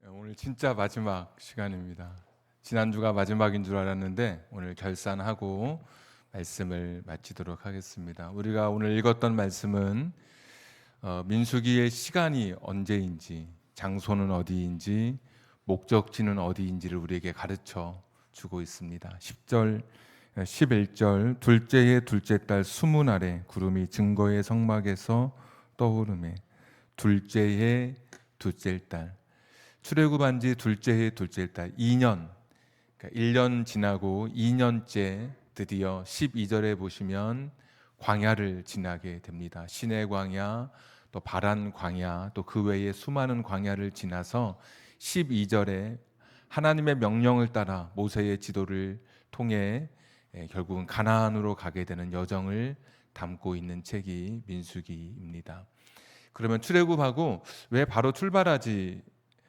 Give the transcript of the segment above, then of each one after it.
오늘 진짜 마지막 시간입니다. 지난주가 마지막인 줄 알았는데 오늘 결산하고 말씀을 마치도록 하겠습니다. 우리가 오늘 읽었던 말씀은 민수기의 시간이 언제인지, 장소는 어디인지, 목적지는 어디인지를 우리에게 가르쳐 주고 있습니다. 10절, 11절 둘째 해 둘째 달 수문 아래 구름이 증거의 성막에서 떠오르매 둘째 해 둘째 달 출애굽한 지 둘째 해 둘째 달 2년, 그러니까 1년 지나고 2년째 드디어 12절에 보시면 광야를 지나게 됩니다. 시내 광야, 또 바란 광야, 또 그 외에 수많은 광야를 지나서 12절에 하나님의 명령을 따라 모세의 지도를 통해 결국은 가나안으로 가게 되는 여정을 담고 있는 책이 민수기입니다. 그러면 출애굽하고 왜 바로 출발하지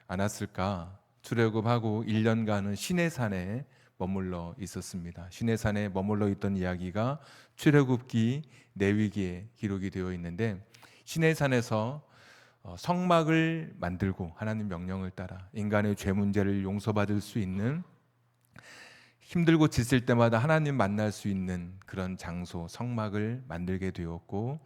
않았을까? 출애굽하고 1년간은 시내산에 머물러 있었습니다. 시내산에 머물러 있던 이야기가 출애굽기, 레위기에 기록이 되어 있는데 시내산에서 성막을 만들고 하나님 명령을 따라 인간의 죄 문제를 용서받을 수 있는, 힘들고 지칠 때마다 하나님 만날 수 있는 그런 장소, 성막을 만들게 되었고,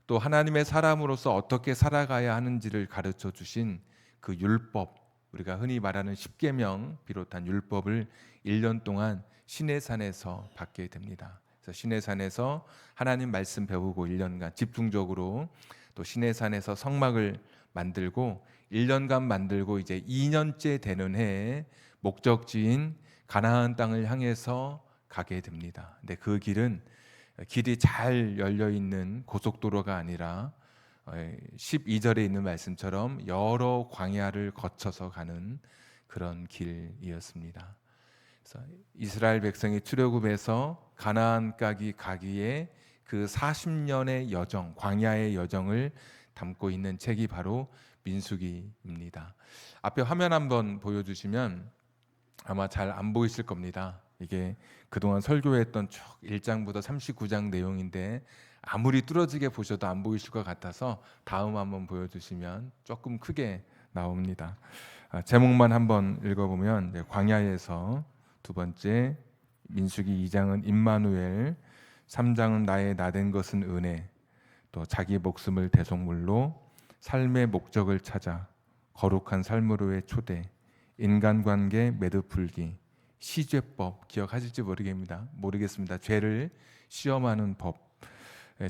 또 하나님의 사람으로서 어떻게 살아가야 하는지를 가르쳐 주신 그 율법, 우리가 흔히 말하는 십계명 비롯한 율법을 1년 동안 시내산에서 받게 됩니다. 그래서 시내산에서 하나님 말씀 배우고 1년간 집중적으로, 또 시내산에서 성막을 만들고 1년간 만들고 이제 2년째 되는 해에 목적지인 가나안 땅을 향해서 가게 됩니다. 근데 그 길이 잘 열려 있는 고속도로가 아니라 12절에 있는 말씀처럼 여러 광야를 거쳐서 가는 그런 길이었습니다. 그래서 이스라엘 백성이 출애굽해서 가나안까지 가기에 그 40년의 여정, 광야의 여정을 담고 있는 책이 바로 민수기입니다. 앞에 화면 한번 보여주시면 아마 잘 안 보이실 겁니다. 이게 그동안 설교했던 쭉 1장부터 39장 내용인데 아무리 뚫어지게 보셔도 안 보이실 것 같아서 다음 한번 보여주시면 조금 크게 나옵니다. 제목만 한번 읽어보면 광야에서, 두 번째 민수기 2장은 임마누엘, 3장은 나의 나된 것은 은혜, 또 자기 목숨을 대속물로, 삶의 목적을 찾아, 거룩한 삶으로의 초대, 인간관계 매듭풀기, 시죄법 기억하실지 모르겠습니다. 죄를 시험하는 법,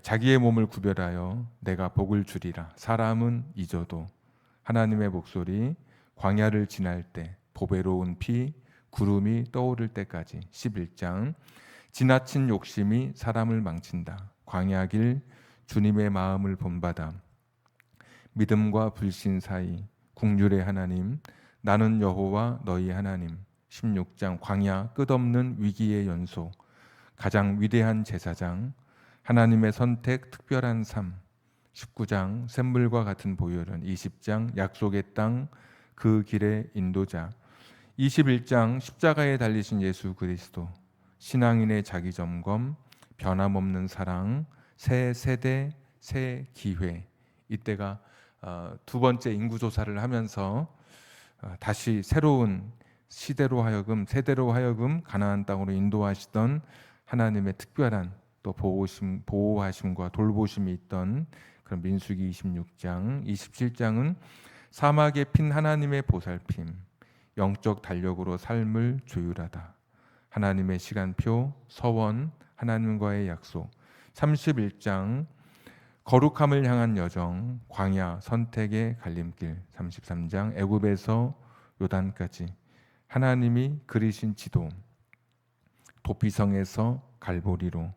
자기의 몸을 구별하여 내가 복을 주리라, 사람은 잊어도, 하나님의 목소리, 광야를 지날 때, 보배로운 피, 구름이 떠오를 때까지, 11장 지나친 욕심이 사람을 망친다, 광야길, 주님의 마음을 본받아, 믿음과 불신 사이, 국률의 하나님, 나는 여호와 너희 하나님, 16장 광야 끝없는 위기의 연속, 가장 위대한 제사장, 하나님의 선택 특별한 삶, 19장 샘물과 같은 보혈은, 20장 약속의 땅 그 길의 인도자, 21장 십자가에 달리신 예수 그리스도, 신앙인의 자기 점검, 변함없는 사랑, 새 세대 새 기회. 이때가 두 번째 인구조사를 하면서 다시 새로운 세대로 하여금 가나안 땅으로 인도하시던 하나님의 특별한 또 보호하심과 돌보심이 있던 그런 민수기 26장, 27장은 사막에 핀 하나님의 보살핌, 영적 달력으로 삶을 조율하다, 하나님의 시간표, 서원, 하나님과의 약속, 31장 거룩함을 향한 여정, 광야 선택의 갈림길, 33장 애굽에서 요단까지 하나님이 그리신 지도, 도피성에서 갈보리로,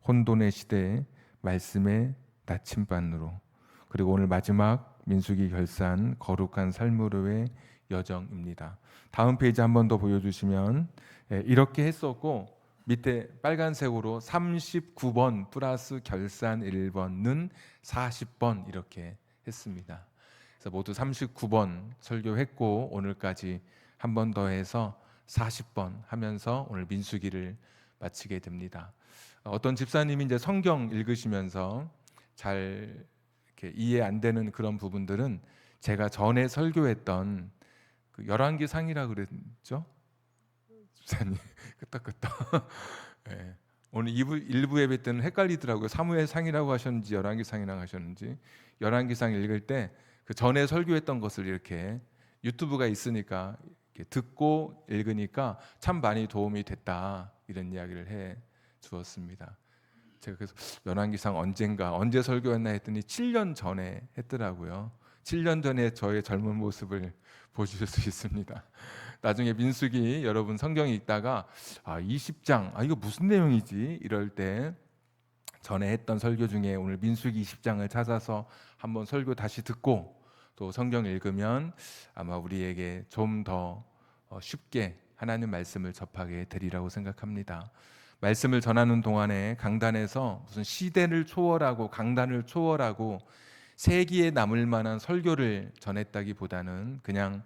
혼돈의 시대에 말씀의 나침반으로, 그리고 오늘 마지막 민수기 결산 거룩한 삶으로의 여정입니다. 다음 페이지 한 번 더 보여주시면 이렇게 했었고, 밑에 빨간색으로 39번 플러스 결산 1번은 40번 이렇게 했습니다. 그래서 모두 39번 설교했고 오늘까지 한 번 더 해서 40번 하면서 오늘 민수기를 마치게 됩니다. 어떤 집사님이 이제 성경 읽으시면서 잘 이렇게 이해 안 되는 그런 부분들은 제가 전에 설교했던 그 열왕기상이라 그랬죠? 집사님 끄떡끄떡. 예. 오늘 1부 예배 때는 헷갈리더라고요. 사무엘상이라고 하셨는지 열왕기상이라고 하셨는지. 열왕기상 읽을 때 그 전에 설교했던 것을 이렇게 유튜브가 있으니까 이렇게 듣고 읽으니까 참 많이 도움이 됐다, 이런 이야기를 해 주었습니다. 제가 그래서 열왕기상 언제 설교했나 했더니 7년 전에 했더라고요. 7년 전에 저의 젊은 모습을 보실 수 있습니다. 나중에 민수기 여러분 성경 읽다가 20장 이거 무슨 내용이지? 이럴 때 전에 했던 설교 중에 오늘 민수기 20장을 찾아서 한번 설교 다시 듣고 또 성경 읽으면 아마 우리에게 좀 더 쉽게 하나님 말씀을 접하게 되리라고 생각합니다. 말씀을 전하는 동안에 강단에서 무슨 시대를 초월하고 강단을 초월하고 세기에 남을 만한 설교를 전했다기보다는 그냥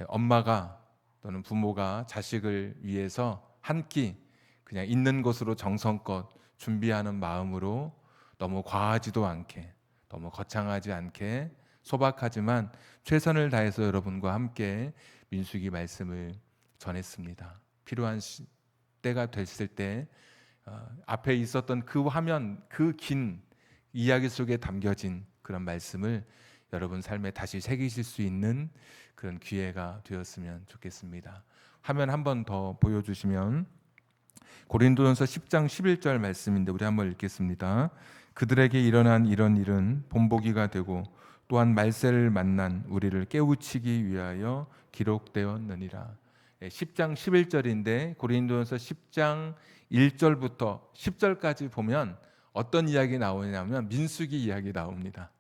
엄마가 또는 부모가 자식을 위해서 한 끼 그냥 있는 것으로 정성껏 준비하는 마음으로 너무 과하지도 않게 너무 거창하지 않게 소박하지만 최선을 다해서 여러분과 함께 민수기 말씀을 전했습니다. 필요한 때가 됐을 때 앞에 있었던 그 화면, 그 긴 이야기 속에 담겨진 그런 말씀을 여러분 삶에 다시 새기실 수 있는 그런 기회가 되었으면 좋겠습니다. 화면 한 번 더 보여주시면 고린도전서 10장 11절 말씀인데 우리 한번 읽겠습니다. 그들에게 일어난 이런 일은 본보기가 되고 또한 말세를 만난 우리를 깨우치기 위하여 기록되었느니라. 10장 11절인데 고린도전서 10장 1절부터 10절까지 보면 어떤 이야기 나오냐면 민수기 이야기 나옵니다.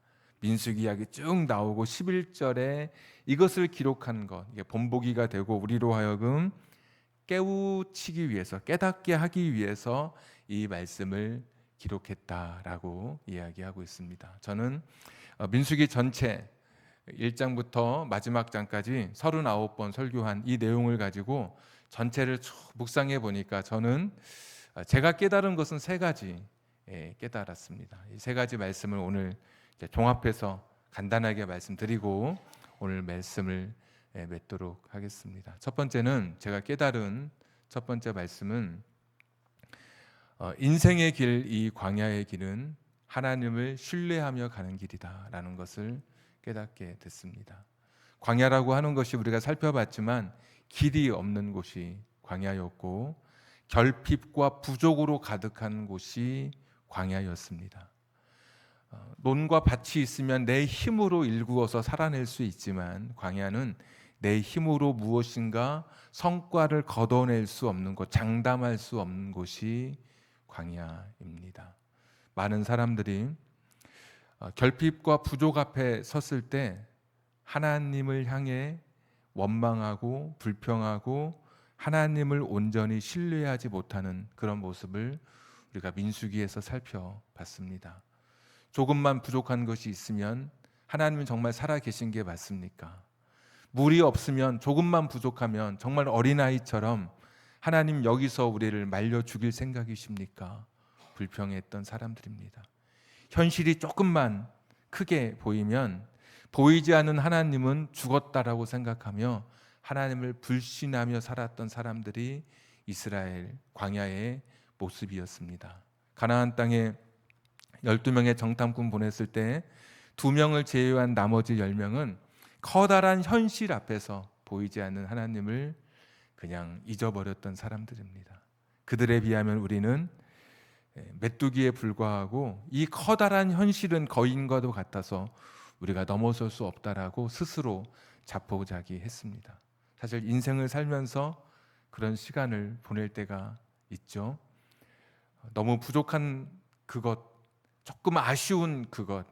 민수기 이야기 쭉 나오고 11절에 이것을 기록한 것, 이게 본보기가 되고 우리로 하여금 깨우치기 위해서, 깨닫게 하기 위해서 이 말씀을 기록했다라고 이야기하고 있습니다. 저는 민수기 전체 1장부터 마지막 장까지 39번 설교한 이 내용을 가지고 전체를 쭉 묵상해 보니까 저는 제가 깨달은 것은 세 가지 깨달았습니다. 이 세 가지 말씀을 오늘 종합해서 간단하게 말씀드리고 오늘 말씀을 맺도록 하겠습니다. 첫 번째는 제가 깨달은 첫 번째 말씀은 인생의 길, 이 광야의 길은 하나님을 신뢰하며 가는 길이다라는 것을 깨닫게 됐습니다. 광야라고 하는 것이 우리가 살펴봤지만 길이 없는 곳이 광야였고 결핍과 부족으로 가득한 곳이 광야였습니다. 논과 밭이 있으면 내 힘으로 일구어서 살아낼 수 있지만 광야는 내 힘으로 무엇인가 성과를 거둬낼 수 없는 곳, 장담할 수 없는 곳이 광야입니다. 많은 사람들이 결핍과 부족 앞에 섰을 때 하나님을 향해 원망하고 불평하고 하나님을 온전히 신뢰하지 못하는 그런 모습을 우리가 민수기에서 살펴봤습니다. 조금만 부족한 것이 있으면 하나님은 정말 살아계신 게 맞습니까? 물이 없으면 조금만 부족하면 정말 어린아이처럼 하나님 여기서 우리를 말려 죽일 생각이십니까? 불평했던 사람들입니다. 현실이 조금만 크게 보이면 보이지 않는 하나님은 죽었다라고 생각하며 하나님을 불신하며 살았던 사람들이 이스라엘 광야의 모습이었습니다. 가나안 땅에 12명의 정탐꾼 보냈을 때 2명을 제외한 나머지 10명은 커다란 현실 앞에서 보이지 않는 하나님을 그냥 잊어버렸던 사람들입니다. 그들에 비하면 우리는 메뚜기에 불과하고 이 커다란 현실은 거인과도 같아서 우리가 넘어설 수 없다라고 스스로 자포자기했습니다. 사실 인생을 살면서 그런 시간을 보낼 때가 있죠. 너무 부족한 그것, 조금 아쉬운 그것,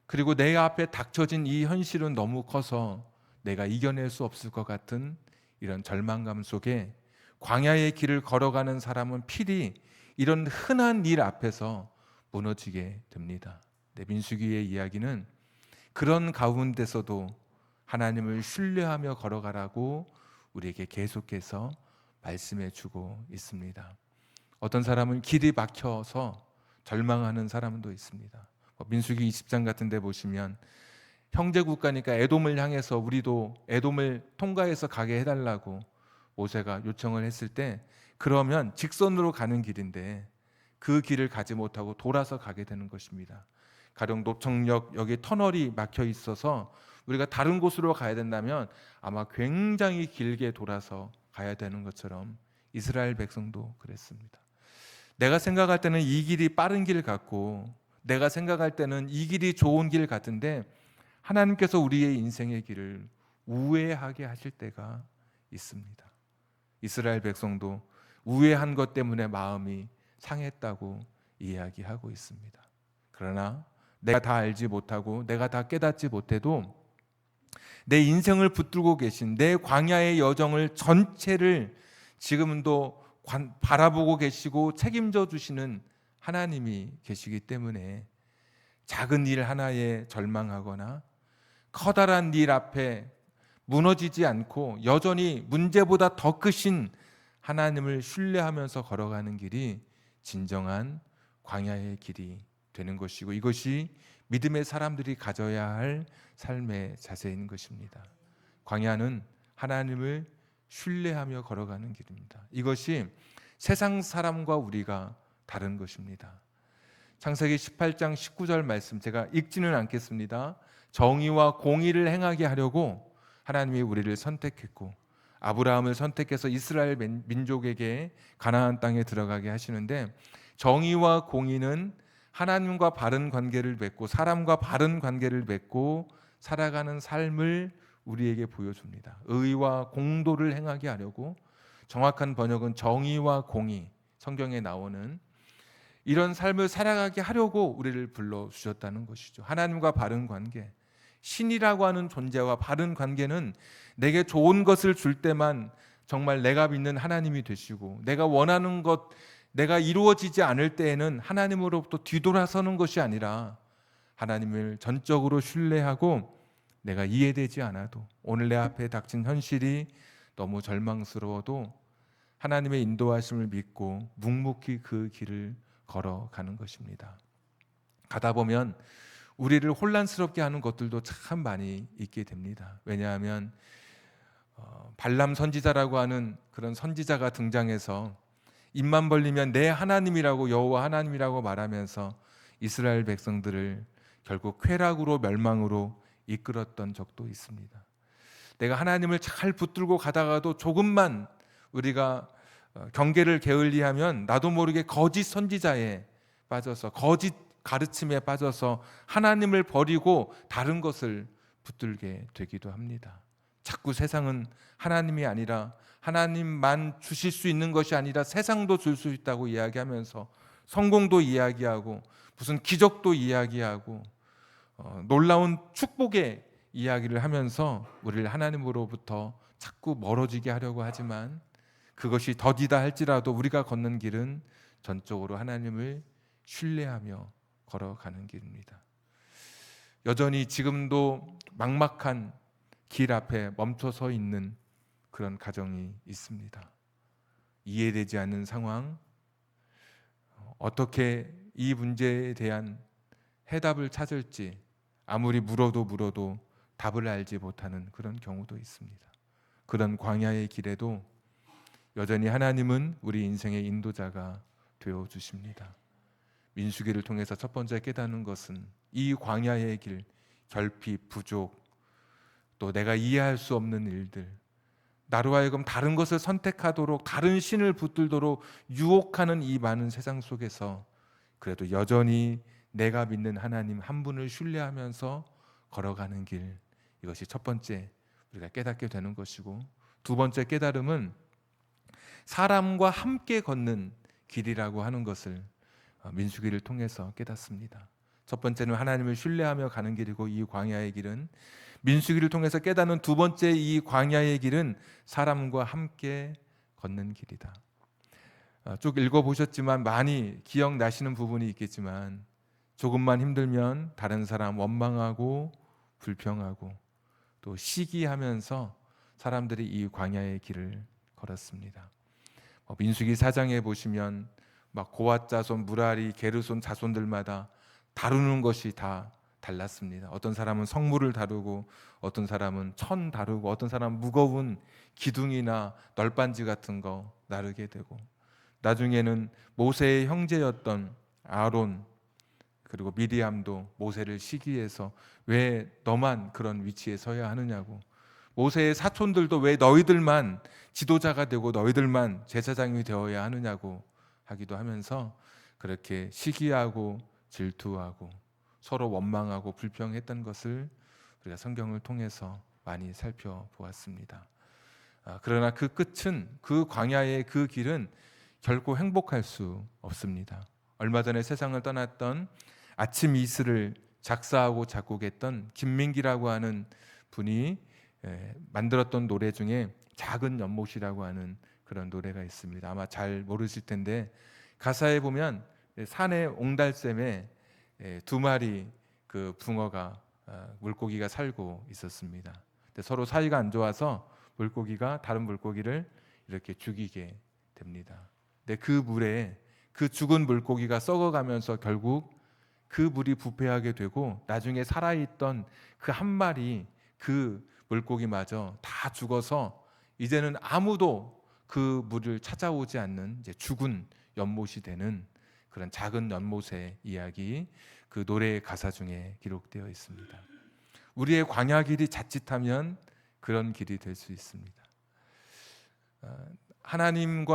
그리고 내 앞에 닥쳐진 이 현실은 너무 커서 내가 이겨낼 수 없을 것 같은 이런 절망감 속에 광야의 길을 걸어가는 사람은 필히 이런 흔한 일 앞에서 무너지게 됩니다. 민수기의 이야기는 그런 가운데서도 하나님을 신뢰하며 걸어가라고 우리에게 계속해서 말씀해 주고 있습니다. 어떤 사람은 길이 막혀서 절망하는 사람도 있습니다. 민수기 20장 같은 데 보시면 형제 국가니까 에돔을 향해서 우리도 에돔을 통과해서 가게 해달라고 모세가 요청을 했을 때, 그러면 직선으로 가는 길인데 그 길을 가지 못하고 돌아서 가게 되는 것입니다. 가령 노청역 여기 터널이 막혀 있어서 우리가 다른 곳으로 가야 된다면 아마 굉장히 길게 돌아서 가야 되는 것처럼 이스라엘 백성도 그랬습니다. 내가 생각할 때는 이 길이 빠른 길 같고, 내가 생각할 때는 이 길이 좋은 길 같은데 하나님께서 우리의 인생의 길을 우회하게 하실 때가 있습니다. 이스라엘 백성도 우회한 것 때문에 마음이 상했다고 이야기하고 있습니다. 그러나 내가 다 알지 못하고 내가 다 깨닫지 못해도 내 인생을 붙들고 계신, 내 광야의 여정을 전체를 지금도 바라보고 계시고 책임져 주시는 하나님이 계시기 때문에 작은 일 하나에 절망하거나 커다란 일 앞에 무너지지 않고 여전히 문제보다 더 크신 하나님을 신뢰하면서 걸어가는 길이 진정한 광야의 길이 되는 것이고, 이것이 믿음의 사람들이 가져야 할 삶의 자세인 것입니다. 광야는 하나님을 신뢰하며 걸어가는 길입니다. 이것이 세상 사람과 우리가 다른 것입니다. 창세기 18장 19절 말씀 제가 읽지는 않겠습니다. 정의와 공의를 행하게 하려고 하나님이 우리를 선택했고 아브라함을 선택해서 이스라엘 민족에게 가나안 땅에 들어가게 하시는데, 정의와 공의는 하나님과 바른 관계를 맺고 사람과 바른 관계를 맺고 살아가는 삶을 우리에게 보여줍니다. 의와 공도를 행하게 하려고, 정확한 번역은 정의와 공의, 성경에 나오는 이런 삶을 살아가게 하려고 우리를 불러주셨다는 것이죠. 하나님과 바른 관계, 신이라고 하는 존재와 바른 관계는 내게 좋은 것을 줄 때만 정말 내가 믿는 하나님이 되시고, 내가 원하는 것, 내가 이루어지지 않을 때에는 하나님으로부터 뒤돌아서는 것이 아니라 하나님을 전적으로 신뢰하고, 내가 이해되지 않아도 오늘 내 앞에 닥친 현실이 너무 절망스러워도 하나님의 인도하심을 믿고 묵묵히 그 길을 걸어가는 것입니다. 가다 보면 우리를 혼란스럽게 하는 것들도 참 많이 있게 됩니다. 왜냐하면 발람 선지자라고 하는 그런 선지자가 등장해서 입만 벌리면 내 하나님이라고, 여호와 하나님이라고 말하면서 이스라엘 백성들을 결국 쾌락으로 멸망으로 이끌었던 적도 있습니다. 내가 하나님을 잘 붙들고 가다가도 조금만 우리가 경계를 게을리하면 나도 모르게 거짓 선지자에 빠져서, 거짓 가르침에 빠져서 하나님을 버리고 다른 것을 붙들게 되기도 합니다. 자꾸 세상은 하나님이 아니라, 하나님만 주실 수 있는 것이 아니라 세상도 줄 수 있다고 이야기하면서 성공도 이야기하고 무슨 기적도 이야기하고 놀라운 축복의 이야기를 하면서 우리를 하나님으로부터 자꾸 멀어지게 하려고 하지만, 그것이 더디다 할지라도 우리가 걷는 길은 전적으로 하나님을 신뢰하며 걸어가는 길입니다. 여전히 지금도 막막한 길 앞에 멈춰서 있는 그런 가정이 있습니다. 이해되지 않는 상황, 어떻게 이 문제에 대한 해답을 찾을지 아무리 물어도 답을 알지 못하는 그런 경우도 있습니다. 그런 광야의 길에도 여전히 하나님은 우리 인생의 인도자가 되어 주십니다. 민수기를 통해서 첫 번째 깨닫는 것은 이 광야의 길, 결핍, 부족, 또 내가 이해할 수 없는 일들, 나로 하여금 다른 것을 선택하도록, 다른 신을 붙들도록 유혹하는 이 많은 세상 속에서 그래도 여전히 내가 믿는 하나님 한 분을 신뢰하면서 걸어가는 길, 이것이 첫 번째 우리가 깨닫게 되는 것이고, 두 번째 깨달음은 사람과 함께 걷는 길이라고 하는 것을 민수기를 통해서 깨닫습니다. 첫 번째는 하나님을 신뢰하며 가는 길이고, 이 광야의 길은 민수기를 통해서 깨닫는 두 번째 이 광야의 길은 사람과 함께 걷는 길이다. 쭉 읽어보셨지만 많이 기억나시는 부분이 있겠지만, 조금만 힘들면 다른 사람 원망하고 불평하고 또 시기하면서 사람들이 이 광야의 길을 걸었습니다. 민수기 4장에 보시면 막 고앗 자손, 무라리, 게르손 자손들마다 다루는 것이 다 달랐습니다. 어떤 사람은 성물을 다루고, 어떤 사람은 천 다루고, 어떤 사람은 무거운 기둥이나 널빤지 같은 거 나르게 되고, 나중에는 모세의 형제였던 아론 그리고 미리암도 모세를 시기해서 왜 너만 그런 위치에 서야 하느냐고, 모세의 사촌들도 왜 너희들만 지도자가 되고 너희들만 제사장이 되어야 하느냐고 하기도 하면서 그렇게 시기하고 질투하고 서로 원망하고 불평했던 것을 우리가 성경을 통해서 많이 살펴보았습니다. 그러나 그 끝은, 그 광야의 그 길은 결코 행복할 수 없습니다. 얼마 전에 세상을 떠났던 아침 이슬을 작사하고 작곡했던 김민기라고 하는 분이 만들었던 노래 중에 작은 연못이라고 하는 그런 노래가 있습니다. 아마 잘 모르실 텐데, 가사에 보면 산의 옹달샘에 두 마리 그 붕어가, 물고기가 살고 있었습니다. 근데 서로 사이가 안 좋아서 물고기가 다른 물고기를 이렇게 죽이게 됩니다. 근데 그 물에 그 죽은 물고기가 썩어가면서 결국 그 물이 부패하게 되고, 나중에 살아있던 그 한 마리 그 물고기마저 다 죽어서 이제는 아무도 그 물을 찾아오지 않는 이제 죽은 연못이 되는 그런 작은 연못의 이야기, 그 노래의 가사 중에 기록되어 있습니다. 우리의 광야 길이 자칫하면 그런 길이 될 수 있습니다. 하나님을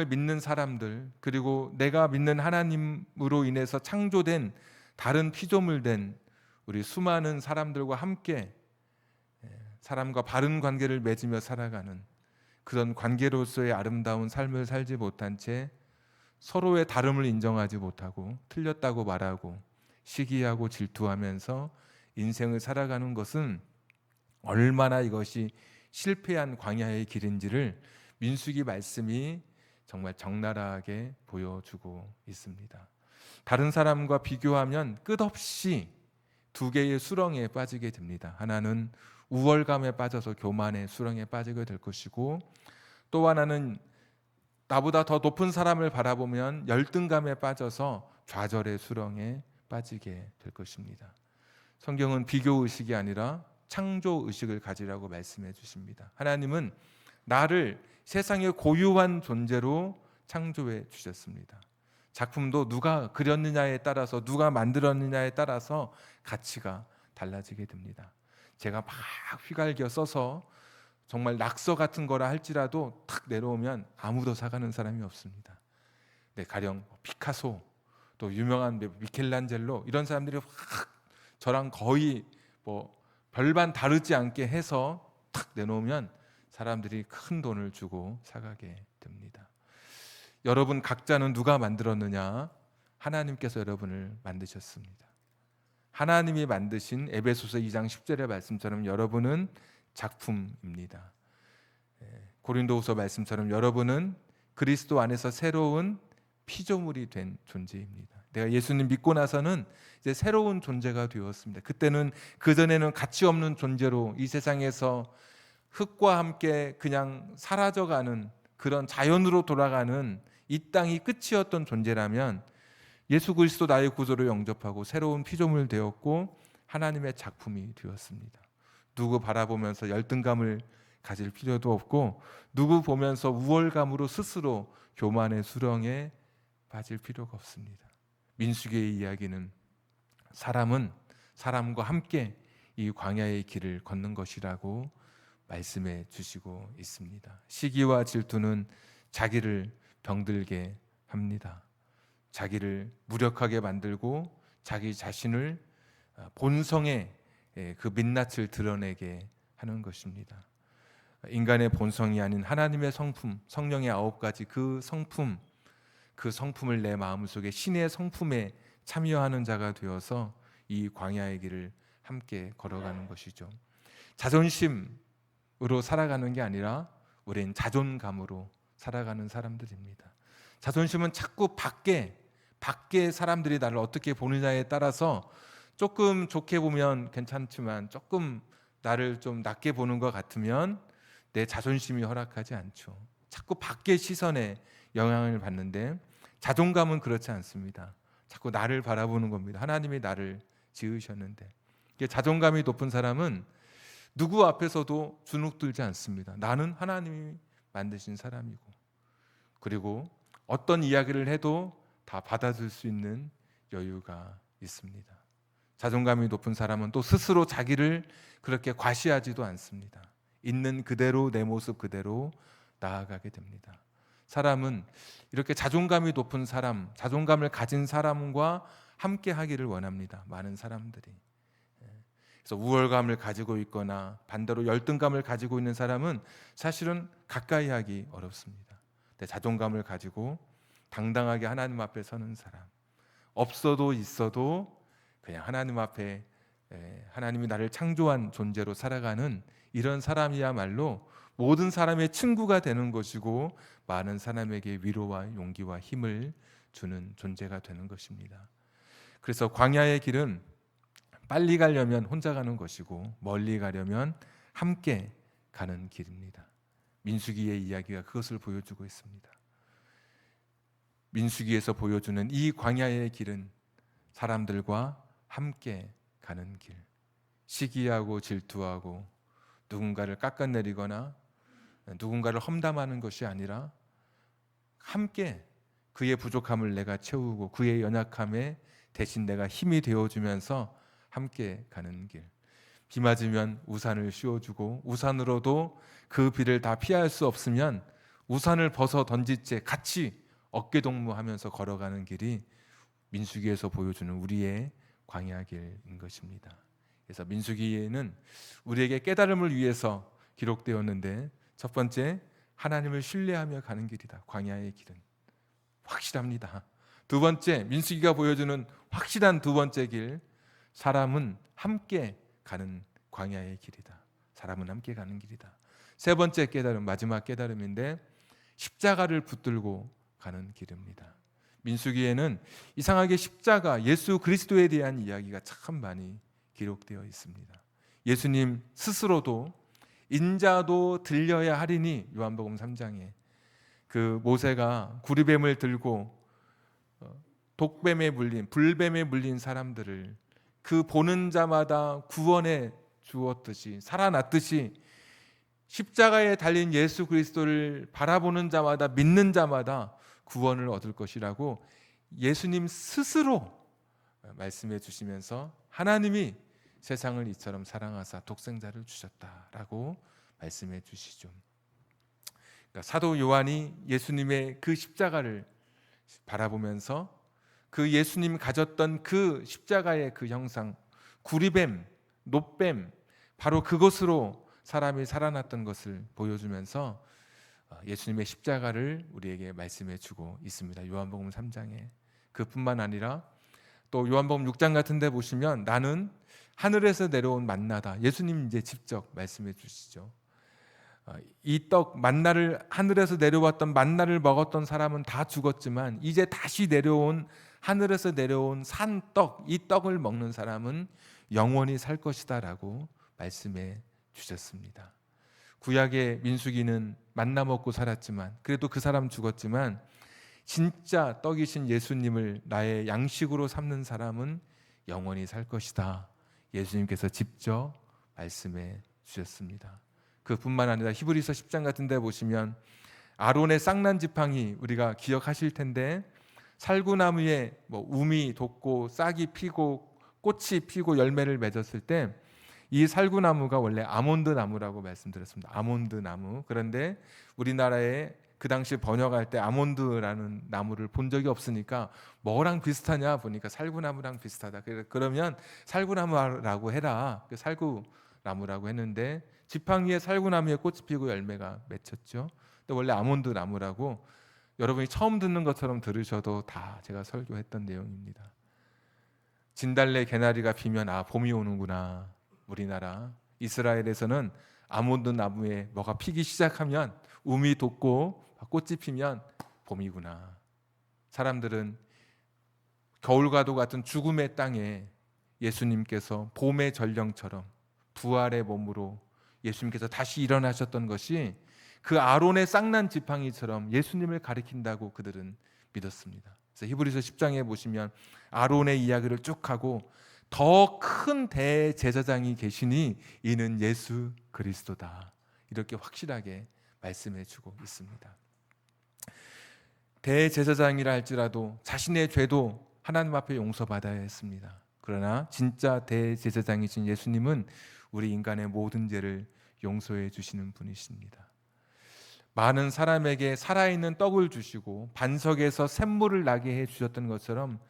믿는 사람들, 그리고 내가 믿는 하나님으로 인해서 창조된 다른 피조물된 우리 수많은 사람들과 함께 사람과 바른 관계를 맺으며 살아가는 그런 관계로서의 아름다운 삶을 살지 못한 채 서로의 다름을 인정하지 못하고 틀렸다고 말하고 시기하고 질투하면서 인생을 살아가는 것은 얼마나 이것이 실패한 광야의 길인지를 민수기 말씀이 정말 적나라하게 보여주고 있습니다. 다른 사람과 비교하면 끝없이 두 개의 수렁에 빠지게 됩니다. 하나는 우월감에 빠져서 교만의 수렁에 빠지게 될 것이고, 또 하나는 나보다 더 높은 사람을 바라보면 열등감에 빠져서 좌절의 수렁에 빠지게 될 것입니다. 성경은 비교의식이 아니라 창조의식을 가지라고 말씀해 주십니다. 하나님은 나를 세상의 고유한 존재로 창조해 주셨습니다. 작품도 누가 그렸느냐에 따라서, 누가 만들었느냐에 따라서 가치가 달라지게 됩니다. 제가 막 휘갈겨 써서 정말 낙서 같은 거라 할지라도 탁 내려오면 아무도 사가는 사람이 없습니다. 네, 가령 피카소, 또 유명한 미켈란젤로, 이런 사람들이 확 저랑 거의 뭐 별반 다르지 않게 해서 탁 내놓으면 사람들이 큰 돈을 주고 사가게 됩니다. 여러분 각자는 누가 만들었느냐? 하나님께서 여러분을 만드셨습니다. 하나님이 만드신 에베소서 2장 10절의 말씀처럼 여러분은 작품입니다. 고린도후서 말씀처럼 여러분은 그리스도 안에서 새로운 피조물이 된 존재입니다. 내가 예수님 믿고 나서는 이제 새로운 존재가 되었습니다. 그때는, 그전에는 가치 없는 존재로 이 세상에서 흙과 함께 그냥 사라져가는 그런 자연으로 돌아가는 이 땅이 끝이었던 존재라면, 예수 그리스도 나의 구조를 영접하고 새로운 피조물 되었고 하나님의 작품이 되었습니다. 누구 바라보면서 열등감을 가질 필요도 없고, 누구 보면서 우월감으로 스스로 교만의 수렁에 빠질 필요가 없습니다. 민수기의 이야기는 사람은 사람과 함께 이 광야의 길을 걷는 것이라고 말씀해 주시고 있습니다. 시기와 질투는 자기를 병들게 합니다. 자기를 무력하게 만들고 자기 자신을 본성의 그 민낯을 드러내게 하는 것입니다. 인간의 본성이 아닌 하나님의 성품, 성령의 9가지 그 성품을 내 마음속에 신의 성품에 참여하는 자가 되어서 이 광야의 길을 함께 걸어가는 것이죠. 자존심으로 살아가는 게 아니라 우린 자존감으로 살아가는 사람들입니다. 자존심은 자꾸 밖에 사람들이 나를 어떻게 보느냐에 따라서 조금 좋게 보면 괜찮지만 조금 나를 좀 낮게 보는 것 같으면 내 자존심이 허락하지 않죠. 자꾸 밖의 시선에 영향을 받는데, 자존감은 그렇지 않습니다. 자꾸 나를 바라보는 겁니다. 하나님이 나를 지으셨는데, 이게 자존감이 높은 사람은 누구 앞에서도 주눅들지 않습니다. 나는 하나님이 만드신 사람이고, 그리고 어떤 이야기를 해도 다 받아줄 수 있는 여유가 있습니다. 자존감이 높은 사람은 또 스스로 자기를 그렇게 과시하지도 않습니다. 있는 그대로, 내 모습 그대로 나아가게 됩니다. 사람은 이렇게 자존감이 높은 사람, 자존감을 가진 사람과 함께 하기를 원합니다. 많은 사람들이. 그래서 우월감을 가지고 있거나 반대로 열등감을 가지고 있는 사람은 사실은 가까이 하기 어렵습니다. 근데 자존감을 가지고 당당하게 하나님 앞에 서는 사람, 없어도 있어도 그냥 하나님 앞에 하나님이 나를 창조한 존재로 살아가는 이런 사람이야말로 모든 사람의 친구가 되는 것이고, 많은 사람에게 위로와 용기와 힘을 주는 존재가 되는 것입니다. 그래서 광야의 길은 빨리 가려면 혼자 가는 것이고, 멀리 가려면 함께 가는 길입니다. 민수기의 이야기가 그것을 보여주고 있습니다. 민수기에서 보여주는 이 광야의 길은 사람들과 함께 가는 길, 시기하고 질투하고 누군가를 깎아내리거나 누군가를 험담하는 것이 아니라 함께 그의 부족함을 내가 채우고 그의 연약함에 대신 내가 힘이 되어주면서 함께 가는 길. 비 맞으면 우산을 씌워주고, 우산으로도 그 비를 다 피할 수 없으면 우산을 벗어 던질 채 같이 어깨동무하면서 걸어가는 길이 민수기에서 보여주는 우리의 광야길인 것입니다. 그래서 민수기에는 우리에게 깨달음을 위해서 기록되었는데, 첫 번째, 하나님을 신뢰하며 가는 길이다. 광야의 길은 확실합니다. 두 번째, 민수기가 보여주는 확실한 두 번째 길, 사람은 함께 가는 광야의 길이다. 사람은 함께 가는 길이다. 세 번째 깨달음, 마지막 깨달음인데, 십자가를 붙들고 가는 길입니다. 민수기에는 이상하게 십자가, 예수 그리스도에 대한 이야기가 참 많이 기록되어 있습니다. 예수님 스스로도 인자도 들려야 하리니, 요한복음 3장에 그 모세가 구리뱀을 들고 독뱀에 물린, 불뱀에 물린 사람들을 그 보는 자마다 구원해 주었듯이, 살아났듯이 십자가에 달린 예수 그리스도를 바라보는 자마다, 믿는 자마다 구원을 얻을 것이라고 예수님 스스로 말씀해 주시면서, 하나님이 세상을 이처럼 사랑하사 독생자를 주셨다라고 말씀해 주시죠. 그러니까 사도 요한이 예수님의 그 십자가를 바라보면서 그 예수님 가졌던 그 십자가의 그 형상, 구리뱀, 놋뱀, 바로 그것으로 사람이 살아났던 것을 보여주면서 예수님의 십자가를 우리에게 말씀해 주고 있습니다. 요한복음 3장에. 그뿐만 아니라 또 요한복음 6장 같은 데 보시면 나는 하늘에서 내려온 만나다. 예수님 이제 직접 말씀해 주시죠. 이 떡 만나를, 하늘에서 내려왔던 만나를 먹었던 사람은 다 죽었지만 이제 다시 내려온, 하늘에서 내려온 산떡, 이 떡을 먹는 사람은 영원히 살 것이다라고 말씀해 주셨습니다. 구약의 민수기는 만나 먹고 살았지만, 그래도 그 사람 죽었지만 진짜 떡이신 예수님을 나의 양식으로 삼는 사람은 영원히 살 것이다. 예수님께서 직접 말씀해 주셨습니다. 그뿐만 아니라 히브리서 10장 같은 데 보시면 아론의 쌍난 지팡이 우리가 기억하실 텐데, 살구나무에 우미 돋고 싹이 피고 꽃이 피고 열매를 맺었을 때 이 살구나무가 원래 아몬드 나무라고 말씀드렸습니다. 아몬드 나무. 그런데 우리나라에 그 당시 번역할 때 아몬드라는 나무를 본 적이 없으니까 뭐랑 비슷하냐 보니까 살구나무랑 비슷하다. 그러면 살구나무라고 해라. 그 살구나무라고 했는데 지팡이에 살구나무에 꽃이 피고 열매가 맺혔죠. 근데 원래 아몬드 나무라고, 여러분이 처음 듣는 것처럼 들으셔도 다 제가 설교했던 내용입니다. 진달래 개나리가 피면 봄이 오는구나. 우리나라 이스라엘에서는 아몬드 나무에 뭐가 피기 시작하면, 움이 돋고 꽃이 피면 봄이구나. 사람들은 겨울과도 같은 죽음의 땅에 예수님께서 봄의 전령처럼 부활의 몸으로 예수님께서 다시 일어나셨던 것이 그 아론의 쌍난 지팡이처럼 예수님을 가리킨다고 그들은 믿었습니다. 그래서 히브리서 10장에 보시면 아론의 이야기를 쭉 하고 더 큰 대제사장이 계시니 이는 예수 그리스도다. 이렇게 확실하게 말씀해 주고 있습니다. 대제사장이라 할지라도 자신의 죄도 하나님 앞에 용서받아야 했습니다. 그러나 진짜 대제사장이신 예수님은 우리 인간의 모든 죄를 용서해 주시는 분이십니다. 많은 사람에게 살아있는 떡을 주시고 반석에서 샘물을 나게 해 주셨던 것처럼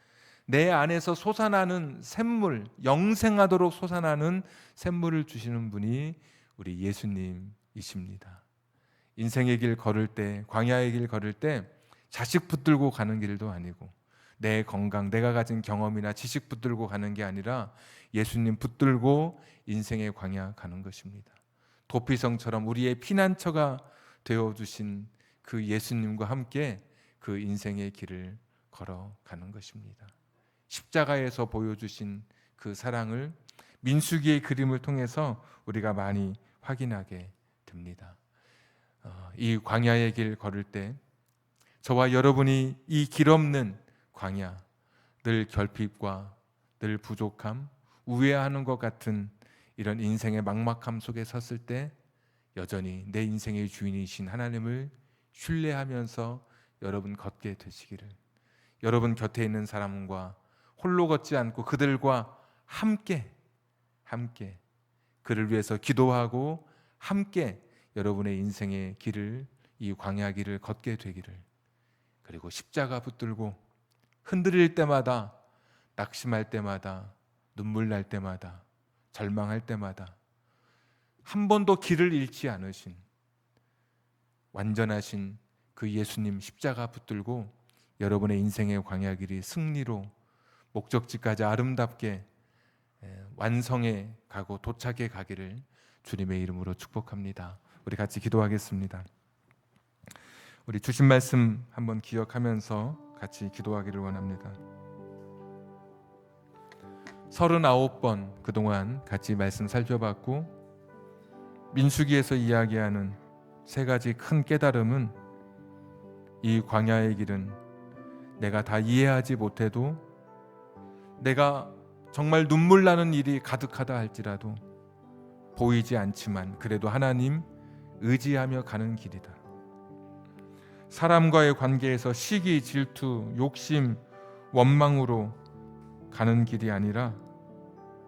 내 안에서 솟아나는 샘물, 영생하도록 솟아나는 샘물을 주시는 분이 우리 예수님이십니다. 인생의 길 걸을 때, 광야의 길 걸을 때 자식 붙들고 가는 길도 아니고 내 건강, 내가 가진 경험이나 지식 붙들고 가는 게 아니라 예수님 붙들고 인생의 광야 가는 것입니다. 도피성처럼 우리의 피난처가 되어주신 그 예수님과 함께 그 인생의 길을 걸어가는 것입니다. 십자가에서 보여주신 그 사랑을 민수기의 그림을 통해서 우리가 많이 확인하게 됩니다. 이 광야의 길 걸을 때 저와 여러분이 이 길 없는 광야, 늘 결핍과 늘 부족함, 우회하는 것 같은 이런 인생의 막막함 속에 섰을 때 여전히 내 인생의 주인이신 하나님을 신뢰하면서 여러분 걷게 되시기를, 여러분 곁에 있는 사람과 홀로 걷지 않고 그들과 함께 그를 위해서 기도하고 함께 여러분의 인생의 길을, 이 광야 길을 걷게 되기를, 그리고 십자가 붙들고 흔들릴 때마다, 낙심할 때마다, 눈물 날 때마다, 절망할 때마다 한 번도 길을 잃지 않으신 완전하신 그 예수님 십자가 붙들고 여러분의 인생의 광야 길이 승리로 목적지까지 아름답게 완성해 가고 도착해 가기를 주님의 이름으로 축복합니다. 우리 같이 기도하겠습니다. 우리 주신 말씀 한번 기억하면서 같이 기도하기를 원합니다. 39번 그동안 같이 말씀 살펴봤고, 민수기에서 이야기하는 세 가지 큰 깨달음은 이 광야의 길은 내가 다 이해하지 못해도, 내가 정말 눈물 나는 일이 가득하다 할지라도, 보이지 않지만 그래도 하나님 의지하며 가는 길이다. 사람과의 관계에서 시기, 질투, 욕심, 원망으로 가는 길이 아니라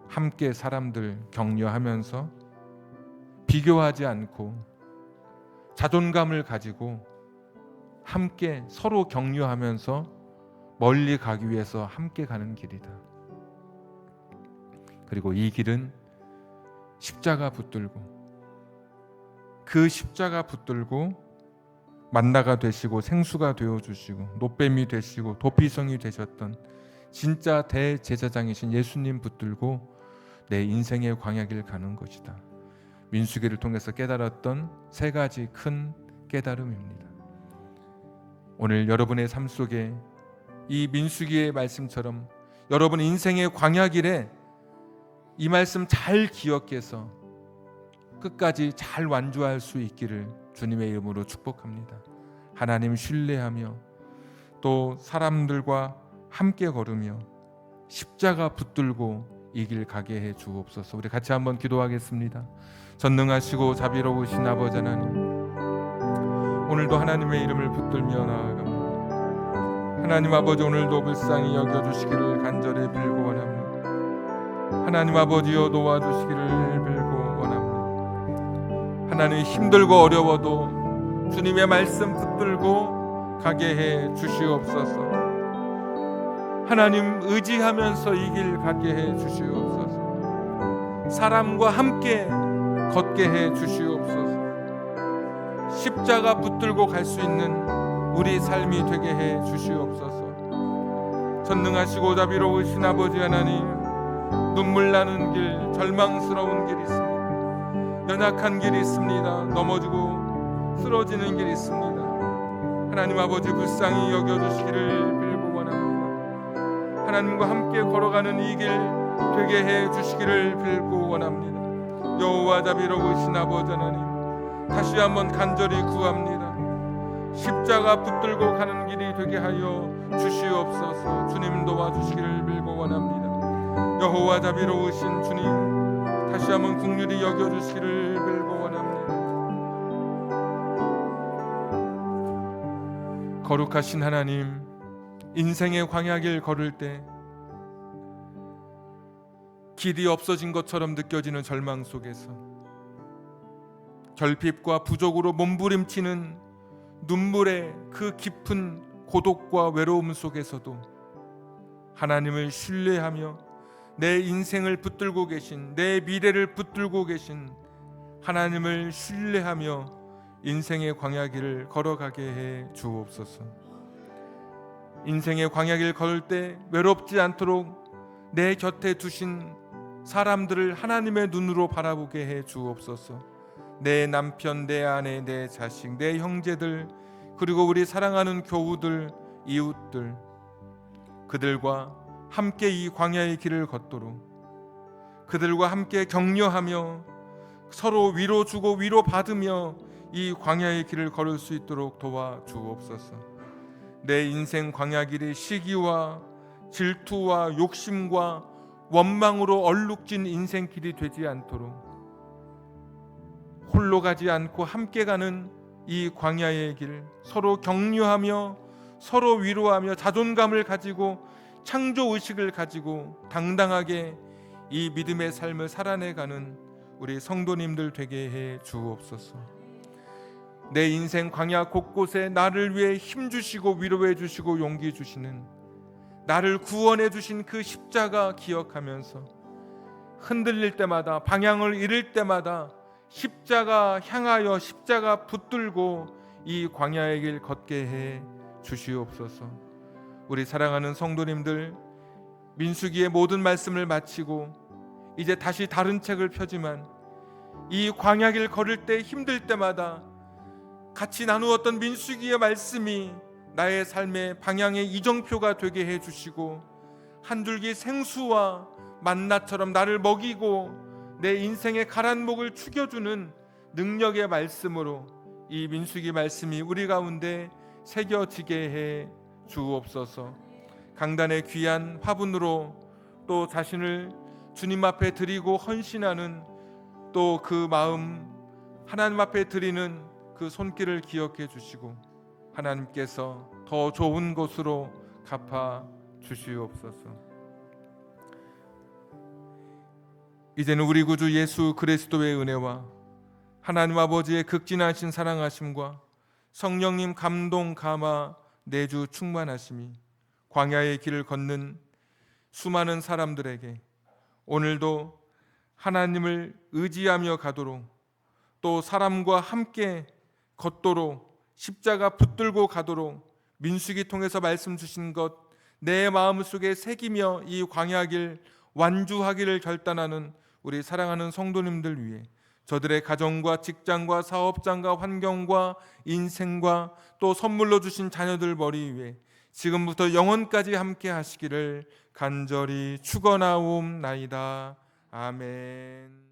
함께 사람들 격려하면서 비교하지 않고 자존감을 가지고 함께 서로 격려하면서 멀리 가기 위해서 함께 가는 길이다. 그리고 이 길은 십자가 붙들고, 그 십자가 붙들고 만나가 되시고 생수가 되어주시고 노뱀이 되시고 도피성이 되셨던 진짜 대제사장이신 예수님 붙들고 내 인생의 광야길 가는 것이다. 민수기를 통해서 깨달았던 세 가지 큰 깨달음입니다. 오늘 여러분의 삶 속에 이 민수기의 말씀처럼 여러분 인생의 광야길에 이 말씀 잘 기억해서 끝까지 잘 완주할 수 있기를 주님의 이름으로 축복합니다. 하나님 신뢰하며 또 사람들과 함께 걸으며 십자가 붙들고 이 길 가게 해 주옵소서. 우리 같이 한번 기도하겠습니다. 전능하시고 자비로우신 아버지 하나님, 오늘도 하나님의 이름을 붙들며 나아갑니다. 하나님 아버지, 오늘도 불쌍히 여겨주시기를 간절히 빌고 원합니다. 하나님 아버지여, 도와주시기를 빌고 원합니다. 하나님, 힘들고 어려워도 주님의 말씀 붙들고 가게 해 주시옵소서. 하나님 의지하면서 이 길 가게 해 주시옵소서. 사람과 함께 걷게 해 주시옵소서. 십자가 붙들고 갈 수 있는 우리 삶이 되게 해 주시옵소서. 전능하시고 자비로우신 아버지 하나님, 눈물 나는 길, 절망스러운 길이 있습니다. 연약한 길이 있습니다. 넘어지고 쓰러지는 길이 있습니다. 하나님 아버지, 불쌍히 여겨주시기를 빌고 원합니다. 하나님과 함께 걸어가는 이 길 되게 해 주시기를 빌고 원합니다. 여호와 자비로우신 아버지 하나님, 다시 한번 간절히 구합니다. 십자가 붙들고 가는 길이 되게 하여 주시옵소서. 주님 도와주시기를 빌고 원합니다. 여호와 자비로우신 주님, 다시 한번 긍휼히 여겨주시기를 빌고 원합니다. 거룩하신 하나님, 인생의 광야길 걸을 때 길이 없어진 것처럼 느껴지는 절망 속에서, 결핍과 부족으로 몸부림치는 눈물의 그 깊은 고독과 외로움 속에서도 하나님을 신뢰하며 내 인생을 붙들고 계신, 내 미래를 붙들고 계신 하나님을 신뢰하며 인생의 광야길을 걸어가게 해 주옵소서. 인생의 광야길 걸을 때 외롭지 않도록 내 곁에 두신 사람들을 하나님의 눈으로 바라보게 해 주옵소서. 내 남편, 내 아내, 내 자식, 내 형제들, 그리고 우리 사랑하는 교우들, 이웃들, 그들과 함께 이 광야의 길을 걷도록, 그들과 함께 격려하며 서로 위로 주고 위로 받으며 이 광야의 길을 걸을 수 있도록 도와 주옵소서. 내 인생 광야길이 시기와 질투와 욕심과 원망으로 얼룩진 인생길이 되지 않도록, 홀로 가지 않고 함께 가는 이 광야의 길, 서로 격려하며 서로 위로하며 자존감을 가지고 창조의식을 가지고 당당하게 이 믿음의 삶을 살아내가는 우리 성도님들 되게 해 주옵소서. 내 인생 광야 곳곳에 나를 위해 힘주시고 위로해 주시고 용기 주시는, 나를 구원해 주신 그 십자가 기억하면서 흔들릴 때마다, 방향을 잃을 때마다 십자가 향하여 십자가 붙들고 이 광야의 길 걷게 해 주시옵소서. 우리 사랑하는 성도님들, 민수기의 모든 말씀을 마치고 이제 다시 다른 책을 펴지만 이 광야길 걸을 때 힘들 때마다 같이 나누었던 민수기의 말씀이 나의 삶의 방향의 이정표가 되게 해주시고 한 줄기 생수와 만나처럼 나를 먹이고 내 인생의 가란 목을 축여주는 능력의 말씀으로 이 민수기 말씀이 우리 가운데 새겨지게 해 주옵소서. 강단의 귀한 화분으로 또 자신을 주님 앞에 드리고 헌신하는 또 그 마음, 하나님 앞에 드리는 그 손길을 기억해 주시고 하나님께서 더 좋은 곳으로 갚아 주시옵소서. 이제는 우리 구주 예수 그리스도의 은혜와 하나님 아버지의 극진하신 사랑하심과 성령님 감동 감화 내주 충만하심이 광야의 길을 걷는 수많은 사람들에게 오늘도 하나님을 의지하며 가도록, 또 사람과 함께 걷도록, 십자가 붙들고 가도록 민수기 통해서 말씀 주신 것 내 마음속에 새기며 이 광야길 완주하기를 결단하는 우리 사랑하는 성도님들 위해, 저들의 가정과 직장과 사업장과 환경과 인생과 또 선물로 주신 자녀들 머리 위에 지금부터 영원까지 함께 하시기를 간절히 축원하옵나이다. 아멘.